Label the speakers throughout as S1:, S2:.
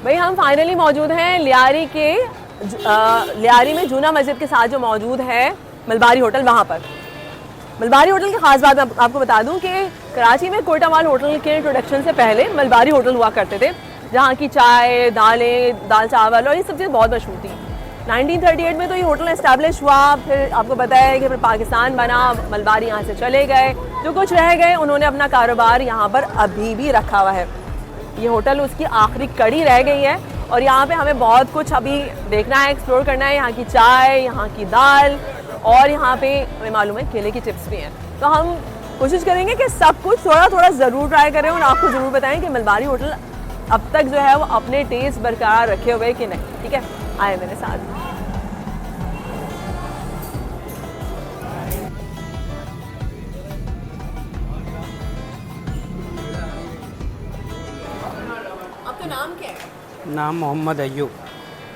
S1: भाई हम फाइनली मौजूद हैं लियारी में जूना मस्जिद के साथ जो मौजूद है मलबारी होटल, वहाँ पर। मलबारी होटल की ख़ास बात आपको बता दूं कि कराची में कोयटा माल होटल के इंट्रोडक्शन से पहले मलबारी होटल हुआ करते थे, जहाँ की चाय, दालें, दाल चावल और ये सब चीज़ बहुत मशहूर थी। 1938 में तो ये होटल इस्टेब्लिश हुआ, फिर आपको पता है कि फिर पाकिस्तान बना, मलबारी यहाँ से चले गए, जो कुछ रह गए उन्होंने अपना कारोबार यहाँ पर अभी भी रखा हुआ है। ये होटल उसकी आखिरी कड़ी रह गई है और यहाँ पे हमें बहुत कुछ अभी देखना है, एक्सप्लोर करना है। यहाँ की चाय, यहाँ की दाल और यहाँ पे हमें मालूम है केले की चिप्स भी हैं। तो हम कोशिश करेंगे कि सब कुछ थोड़ा थोड़ा ज़रूर ट्राई करें और आपको ज़रूर बताएं कि मलबारी होटल अब तक जो है वो अपने टेस्ट बरकरार रखे हुए कि नहीं। ठीक है, आए मेरे साथ। आपका नाम क्या है?
S2: नाम मोहम्मद अयूब।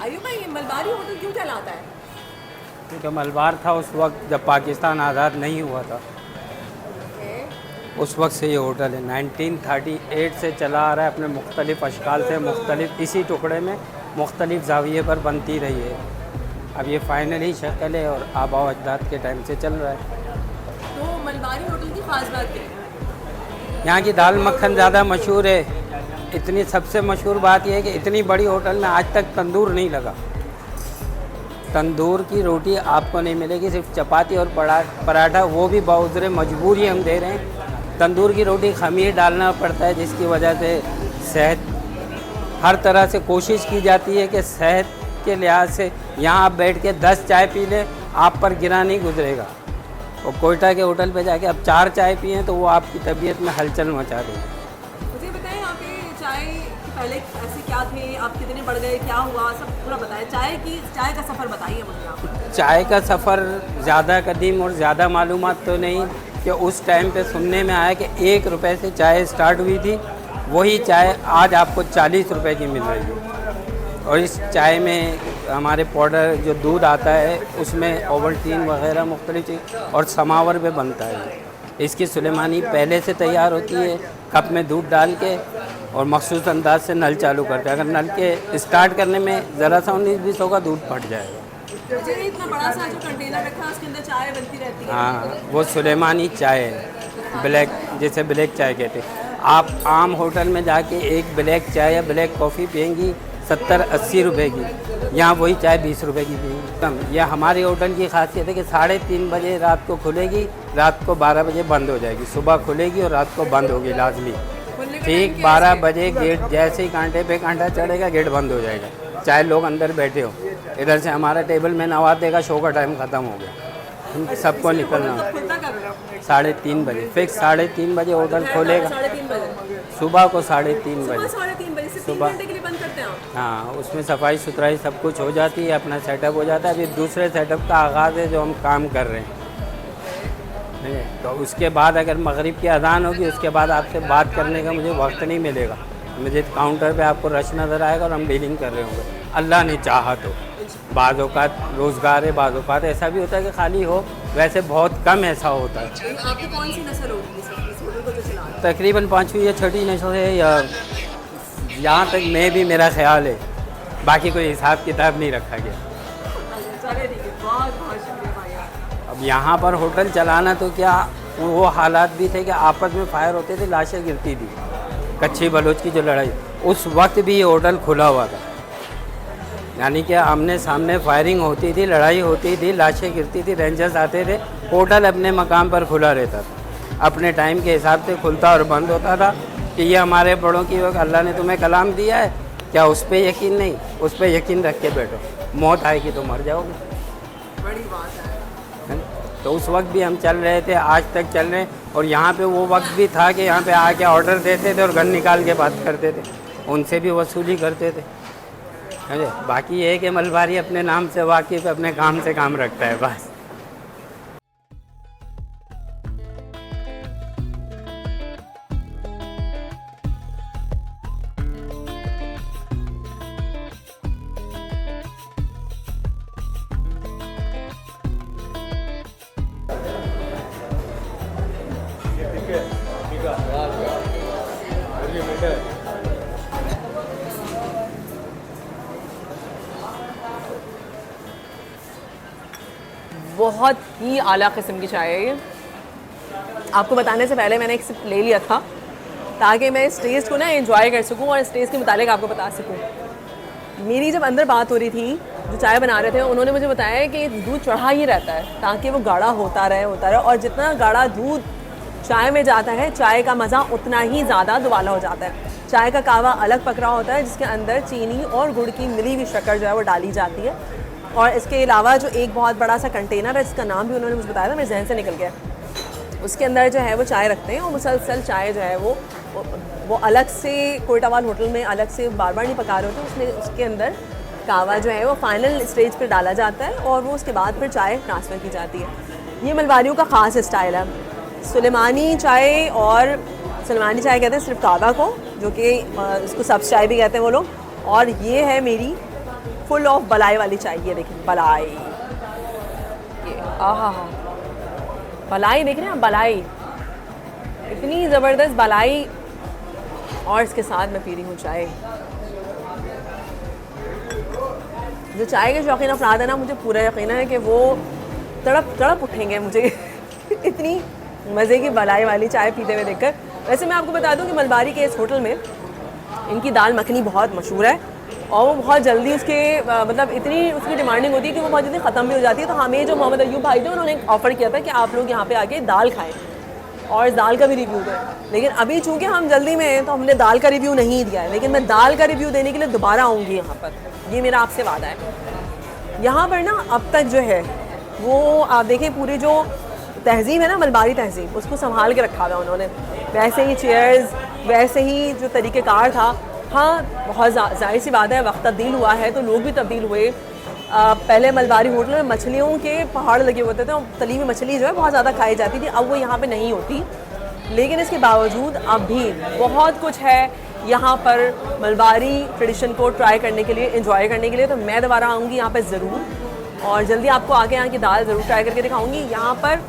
S1: अयूब भाई, ये मलबारी होटल क्यों कहलाता है?
S2: क्योंकि मलबार था उस वक्त जब पाकिस्तान आज़ाद नहीं हुआ था, उस वक्त से ये होटल है। 1938 से चला आ रहा है, अपने मुख्तलिफ़ अशकाल से, मुख्तलिफ इसी टुकड़े में मुख्तलिफ ज़ाविये पर बनती रही है। अब ये फाइनली शक्ल है और आबा अजदाद के टाइम से चल रहा है।
S1: तो मलबारी होटल की ख़ास बात क्या है?
S2: यहाँ की दाल मक्खन ज़्यादा मशहूर है। इतनी सबसे मशहूर बात यह है कि इतनी बड़ी होटल में आज तक तंदूर नहीं लगा। तंदूर की रोटी आपको नहीं मिलेगी, सिर्फ चपाती और पराठा, वो भी बाउज़रे मजबूरी हम दे रहे हैं। तंदूर की रोटी खमीर डालना पड़ता है, जिसकी वजह से सेहत, हर तरह से कोशिश की जाती है कि सेहत के लिहाज से यहाँ आप बैठ के 10 चाय पी लें, आप पर गिरा नहीं गुजरेगा। और कोयटा के होटल पे जाके आप 4 चाय पिएँ तो वो आपकी तबीयत में हलचल मचा देगी।
S1: मुझे बताएं, यहाँ पे चाय पहले ऐसे क्या थे, आप कितने बढ़ गए, क्या हुआ, सब पूरा बताएं। चाय का सफ़र बताइए मुझे आप।
S2: चाय का सफ़र ज़्यादा कदीम और ज़्यादा मालूमात तो नहीं, कि उस टाइम पे सुनने में आया कि 1 रुपये से चाय स्टार्ट हुई थी, वही चाय आज आपको 40 रुपये की मिल रही है। और इस चाय में हमारे पाउडर जो दूध आता है उसमें ओवल्टीन वगैरह मुख्तलिफ चीज़ और समावर पे बनता है। इसकी सुलेमानी पहले से तैयार होती है, कप में दूध डाल के और मखसूस अंदाज से नल चालू करते हैं। अगर नल के स्टार्ट करने में ज़रा सा 19-20 होगा, दूध फट जाएगा।
S1: इतना बड़ा सा जो कंटेनर रखा है उसके अंदर चाय बनती रहती है।
S2: हाँ, वो सुलेमानी चाय है, ब्लैक, जैसे ब्लैक चाय कहते हैं। आप आम होटल में जाके एक ब्लैक चाय या ब्लैक कॉफ़ी पियेंगी 70-80 रुपए की, यहाँ वही चाय 20 रुपए की पियेंगी। यह हमारे होटल की खासियत है कि 3:30 बजे रात को खुलेगी, रात को 12 बजे बंद हो जाएगी। सुबह खुलेगी और रात को बंद होगी लाजमी। ठीक 12 बजे गेट जैसे ही कांटे पे कांटा चढ़ेगा, गेट बंद हो जाएगा, चाहे लोग अंदर बैठे हो। इधर से हमारा टेबल में नवाज देगा, शो का टाइम ख़त्म हो गया, सबको निकलना। 3:30 बजे फिक्स, 3:30 बजे होटल खोलेगा। सुबह को 3:30 बजे सुबह। हाँ, उसमें सफाई सुथराई सब कुछ हो जाती है, अपना सेटअप हो जाता है। अभी दूसरे सेटअप का आगाज़ है जो हम काम कर रहे हैं। तो उसके बाद अगर मगरिब की अज़ान होगी, उसके बाद आपसे बात करने का मुझे वक्त नहीं मिलेगा। मुझे काउंटर पे आपको रश नज़र आएगा और हम डीलिंग कर रहे होंगे, अल्लाह ने चाहा तो। बाज़ औक़ात रोज़गार है, बाज़ औक़ात ऐसा भी होता है कि खाली हो, वैसे बहुत कम ऐसा होता है।
S1: आपकी कौन सी नस्ल होगी इस होटल को जो चला रहा है?
S2: तकरीबन 5वीं या 6ठी नस्ल है, या यहाँ तक मैं भी, मेरा ख्याल है। बाकी कोई हिसाब किताब नहीं रखा गया।
S1: चलिए ठीक है, बहुत बहुत शुक्रिया भाई।
S2: अब यहाँ पर होटल चलाना तो क्या, वो हालात भी थे कि आपस में फायर होते थे, लाशें गिरती थी। कच्ची बलोच की जो लड़ाई, उस वक्त भी ये होटल खुला हुआ था, यानी कि आमने सामने फायरिंग होती थी, लड़ाई होती थी, लाशें गिरती थी, रेंजर्स आते थे। होटल अपने मकाम पर खुला रहता था, अपने टाइम के हिसाब से खुलता और बंद होता था। कि ये हमारे बड़ों की वक्त, अल्लाह ने तुम्हें कलाम दिया है, क्या उस पर यकीन नहीं? उस पर यकीन रख के बैठो, मौत आएगी तो मर जाओगे।
S1: बड़ी बात है।
S2: तो उस वक्त भी हम चल रहे थे, आज तक चल रहे हैं। और यहाँ पे वो वक्त भी था कि यहाँ पे आके ऑर्डर देते थे और गन निकाल के बात करते थे, उनसे भी वसूली करते थे। बाकी ये है कि मलबारी अपने नाम से वाकिफ़, अपने काम से काम रखता है बस।
S1: बहुत ही आला किस्म की चाय है ये। आपको बताने से पहले मैंने एक सिप ले लिया था ताकि मैं इस टेस्ट को ना एंजॉय कर सकूं और इस टेस्ट के मुतालिक आपको बता सकूं। मेरी जब अंदर बात हो रही थी, जो चाय बना रहे थे उन्होंने मुझे बताया कि दूध चढ़ा ही रहता है ताकि वो गाढ़ा होता रहे और जितना गाढ़ा दूध चाय में जाता है चाय का मज़ा उतना ही ज़्यादा दुबाला हो जाता है। चाय का कावा अलग पक रहा होता है जिसके अंदर चीनी और गुड़ की मिली हुई शक्कर जो है वो डाली जाती है। और इसके अलावा जो एक बहुत बड़ा सा कंटेनर है जिसका नाम भी उन्होंने मुझे बताया था, मेरे जहन से निकल गया, उसके अंदर जो है वो चाय रखते हैं और मुसलसल चाय जो है वो अलग से कोयटावाल होटल में अलग से बार बार नहीं पका रहे होते, उसमें उसके अंदर कावा जो है वो फाइनल स्टेज पर डाला जाता है और वो उसके बाद फिर चाय ट्रांसफ़र की जाती है। ये मलबारियों का ख़ास स्टाइल है। सुलेमानी चाय, और सुलेमानी चाय कहते हैं सिर्फ कावा को, जो कि इसको सब्ज़ चाय भी कहते हैं वो लोग। और ये है मेरी फुल ऑफ बलाई वाली चाय। ये देखिए बलाई, ये आहा बलाई देख रहे हैं आप, बलाई इतनी ज़बरदस्त बलाई। और इसके साथ मैं पी रही हूँ चाय। जो चाय के शौकीन अफराद है ना, मुझे पूरा यकीन है कि वो तड़प उठेंगे मुझे इतनी मज़े की बलाई वाली चाय पीते हुए देखकर। वैसे मैं आपको बता दूं कि मलबारी के इस होटल में इनकी दाल मखनी बहुत मशहूर है और वो बहुत जल्दी उसके मतलब इतनी उसकी डिमांडिंग होती है कि वो बहुत जल्दी ख़त्म भी हो जाती है। तो हमें जो मोहम्मद अयूब भाई थे उन्होंने एक ऑफ़र किया था कि आप लोग यहाँ पे आके दाल खाएं और इस दाल का भी रिव्यू दें। लेकिन अभी चूँकि हम जल्दी में हैं तो हमने दाल का रिव्यू नहीं दिया है, लेकिन मैं दाल का रिव्यू देने के लिए दोबारा आऊँगी यहाँ पर, ये मेरा आपसे वादा है। यहाँ पर ना अब तक जो है वो आप देखें पूरी जो तहज़ीब है ना, मलबारी तहज़ीब, उसको संभाल के रखा हुआ है उन्होंने। वैसे ही चेयर्स, वैसे ही जो तरीक़ेकार था। हाँ, बहुत जाहिर सी बात है वक्त तब्दील हुआ है तो लोग भी तब्दील हुए। पहले मलबारी होटल में मछलियों के पहाड़ लगे होते थे और तली हुई मछली जो है बहुत ज़्यादा खाई जाती थी, अब वो यहाँ पे नहीं होती। लेकिन इसके बावजूद अब भी बहुत कुछ है यहाँ पर मलबारी ट्रेडिशन को ट्राई करने के लिए, एंजॉय करने के लिए। तो मैं दोबारा आऊँगी यहाँ पर ज़रूर और जल्दी आपको आके यहाँ की दाल ज़रूर ट्राई करके दिखाऊँगी। यहाँ पर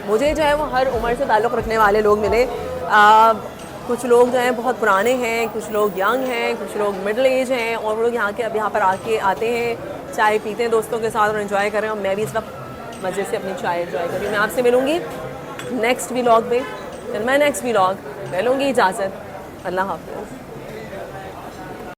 S1: मुझे जो है वो हर उम्र से ताल्लुक़ रखने वाले लोग मिले। कुछ लोग जो हैं बहुत पुराने हैं, कुछ लोग यंग हैं, कुछ लोग मिडिल एज हैं और वो लोग अब यहाँ पर आते हैं, चाय पीते हैं दोस्तों के साथ और एंजॉय कर रहे हैं। और मैं भी इस वक्त मज़े से अपनी चाय एंजॉय कर रही हूँ। मैं आपसे मिलूँगी नेक्स्ट व्लॉग में। फिर मैं नेक्स्ट व्लॉग मैं लूँगी इजाज़त। अल्लाह हाफ़िज़।